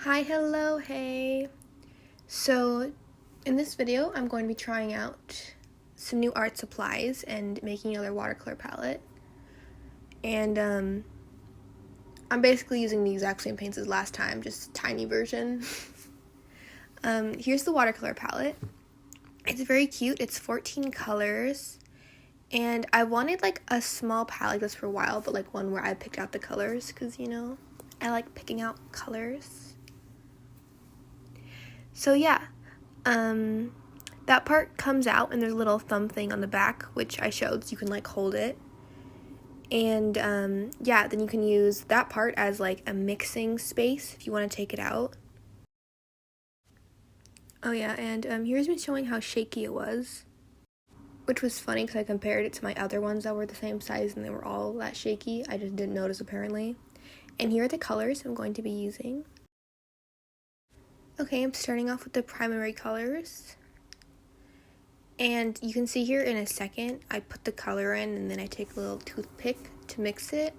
Hi, hello, hey. So, in this video, I'm going to be trying out some new art supplies and making another watercolor palette. And, I'm basically using the exact same paints as last time, just tiny version. Here's the watercolor palette. It's very cute. It's 14 colors. And I wanted, like, a small palette like this for a while, but, like, one where I picked out the colors, because, you know, I like picking out colors. So yeah, that part comes out and there's a little thumb thing on the back, which I showed, so you can like hold it. And yeah, then you can use that part as like a mixing space if you want to take it out. Oh yeah, and here's me showing how shaky it was, which was funny because I compared it to my other ones that were the same size and they were all that shaky. I just didn't notice apparently. And here are the colors I'm going to be using. Okay, I'm starting off with the primary colors. And you can see here in a second, I put the color in and then I take a little toothpick to mix it.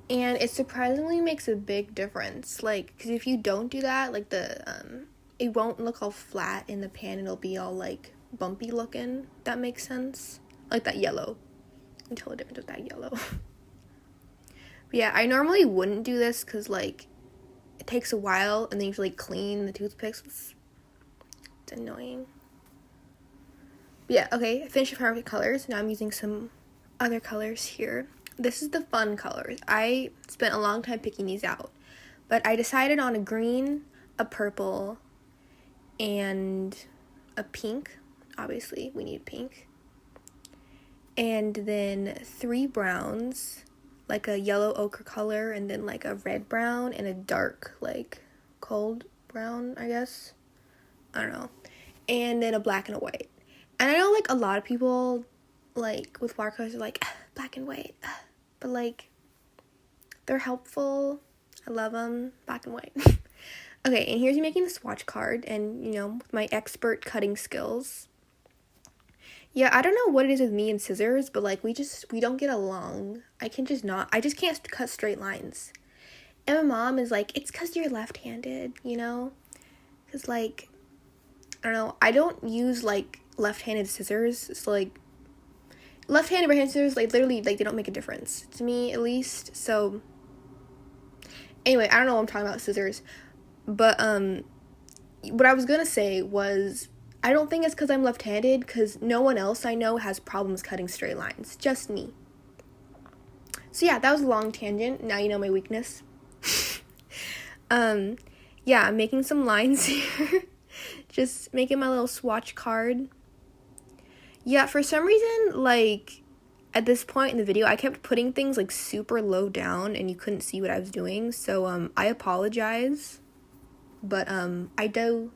And it surprisingly makes a big difference. Like, because if you don't do that, like it won't look all flat in the pan. It'll be all like bumpy looking. That makes sense. Like that yellow. I can tell the difference with that yellow. But yeah, I normally wouldn't do this because like it takes a while and then you have to like clean the toothpicks. It's annoying. But yeah, okay, I finished with my colors. Now I'm using some other colors here. This is the fun colors. I spent a long time picking these out. But I decided on a green, a purple, and a pink. Obviously, we need pink. And then 3 browns, like a yellow ochre color, and then like a red brown, and a dark, like, cold brown, I guess. I don't know. And then a black and a white. And I know, like, a lot of people, like, with watercolors are like, black and white. But, like, they're helpful. I love them. Black and white. Okay, and here's me making the swatch card. And, you know, with my expert cutting skills. Yeah, I don't know what it is with me and scissors, but, like, we don't get along. I just can't cut straight lines. And my mom is like, it's because you're left-handed, you know? Because, like, I don't know, I don't use, like, left-handed scissors. So, like, left-handed, right-handed scissors, like, literally, like, they don't make a difference. To me, at least. So, anyway, I don't know what I'm talking about scissors. But, what I was gonna say was, I don't think it's because I'm left-handed, because no one else I know has problems cutting straight lines. Just me. So yeah, that was a long tangent. Now you know my weakness. Yeah, I'm making some lines here. Just making my little swatch card. Yeah, for some reason, like, at this point in the video, I kept putting things, like, super low down, and you couldn't see what I was doing. So, I apologize. But, I do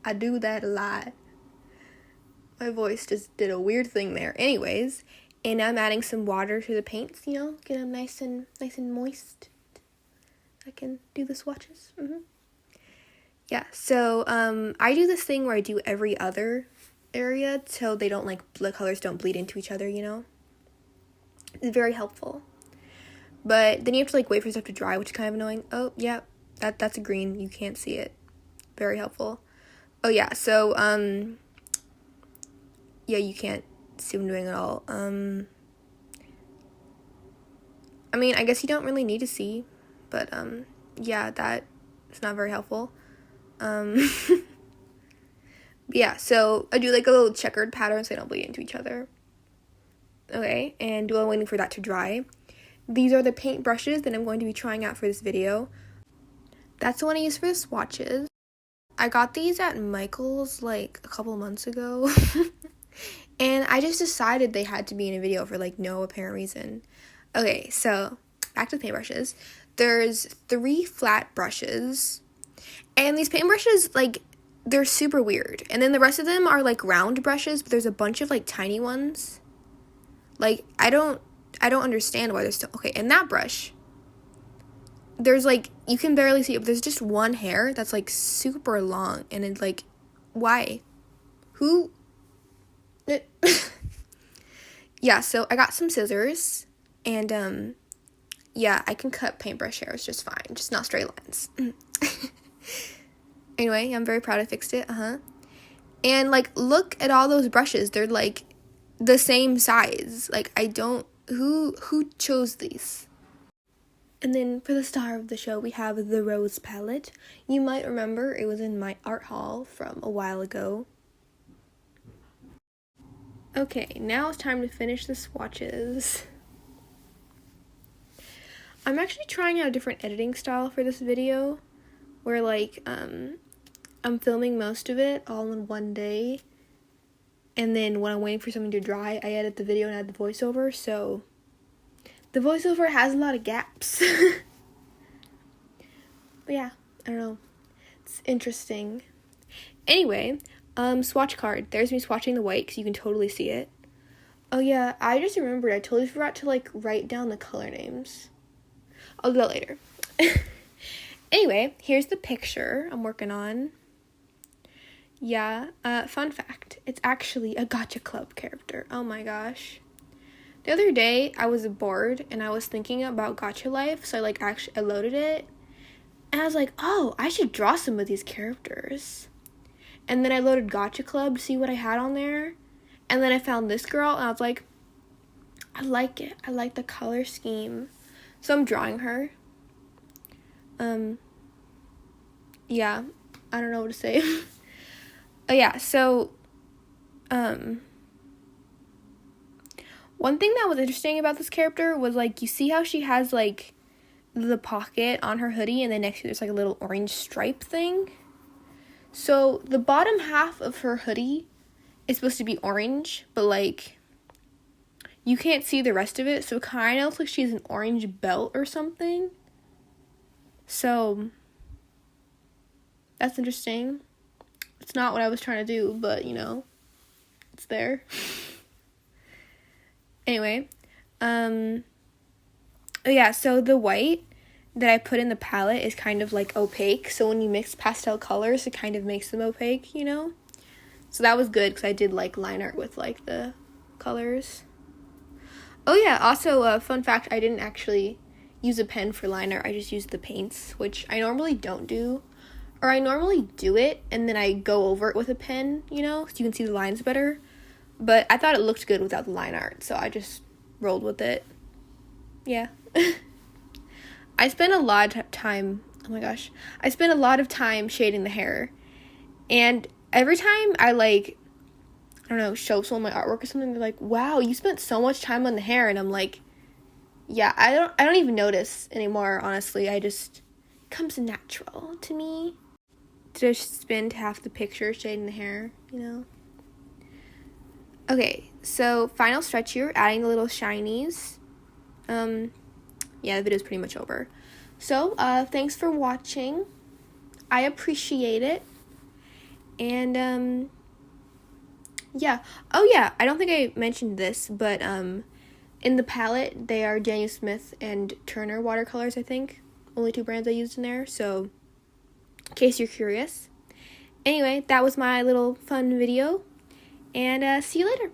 that a lot. My voice just did a weird thing there. Anyways, and I'm adding some water to the paints, you know, get them nice and moist. I can do the swatches. Yeah, so I do this thing where I do every other area so they don't, like, the colors don't bleed into each other, you know. It's very helpful. But then you have to, like, wait for stuff to dry, which is kind of annoying. Oh, yeah, that's a green. You can't see it. Very helpful. Oh, yeah, so, yeah, you can't see what I'm doing at all. I mean, I guess you don't really need to see, but, yeah, that is not very helpful. Yeah, so I do, like, a little checkered pattern so they don't bleed into each other. Okay, and while I'm waiting for that to dry, these are the paint brushes that I'm going to be trying out for this video. That's the one I use for the swatches. I got these at Michael's, like, a couple months ago. And I just decided they had to be in a video for, like, no apparent reason. Okay, so back to the paintbrushes. There's 3 flat brushes. And these paintbrushes, like, they're super weird. And then the rest of them are, like, round brushes, but there's a bunch of, like, tiny ones. Like, I don't understand why there's still... Okay, and that brush, there's, like, you can barely see it, but there's just one hair that's, like, super long. And it's, like, why? Who... Yeah, so I got some scissors, and, yeah, I can cut paintbrush hairs just fine, just not straight lines. Anyway, I'm very proud I fixed it. And, like, look at all those brushes. They're, like, the same size. Like, I don't... Who chose these? And then for the star of the show, we have the Rose palette. You might remember it was in my art haul from a while ago. Okay, now it's time to finish the swatches. I'm actually trying out a different editing style for this video, where, like, I'm filming most of it all in one day, and then when I'm waiting for something to dry, I edit the video and add the voiceover, so the voiceover has a lot of gaps. But yeah, I don't know. It's interesting. Anyway, swatch card. There's me swatching the white, because you can totally see it. Oh yeah, I just remembered, I totally forgot to, like, write down the color names. I'll do that later. Anyway, here's the picture I'm working on. Yeah, fun fact, it's actually a Gacha Club character. Oh my gosh. The other day, I was bored, and I was thinking about Gacha life, so I loaded it, and I was like, oh, I should draw some of these characters. And then I loaded Gacha Club to see what I had on there, and then I found this girl, and I was like, I like it. I like the color scheme. So I'm drawing her. Yeah, I don't know what to say. Oh yeah, so, one thing that was interesting about this character was, like, you see how she has, like, the pocket on her hoodie, and then next to it there's, like, a little orange stripe thing? So, the bottom half of her hoodie is supposed to be orange, but, like, you can't see the rest of it, so it kind of looks like she has an orange belt or something. So, that's interesting. It's not what I was trying to do, but, you know, it's there. Anyway, oh yeah, so the white that I put in the palette is kind of, like, opaque, so when you mix pastel colors, it kind of makes them opaque, you know? So that was good, because I did, like, line art with, like, the colors. Oh yeah, also, fun fact, I didn't actually use a pen for line art, I just used the paints, which I normally don't do. Or I normally do it, and then I go over it with a pen, you know, so you can see the lines better. But I thought it looked good without the line art, so I just rolled with it. Yeah. I spent a lot of time, oh my gosh, I spent a lot of time shading the hair. And every time I, like, I don't know, show someone my artwork or something, they're like, wow, you spent so much time on the hair. And I'm like, yeah, I don't even notice anymore, honestly. It comes natural to me to just spend half the picture shading the hair, you know? Okay, so final stretch here, adding the little shinies. Yeah, the video's pretty much over. So, thanks for watching. I appreciate it. And, yeah. Oh, yeah, I don't think I mentioned this, but, in the palette, they are Daniel Smith and Turner watercolors, I think. Only two brands I used in there, so in case you're curious. Anyway, that was my little fun video, and see you later.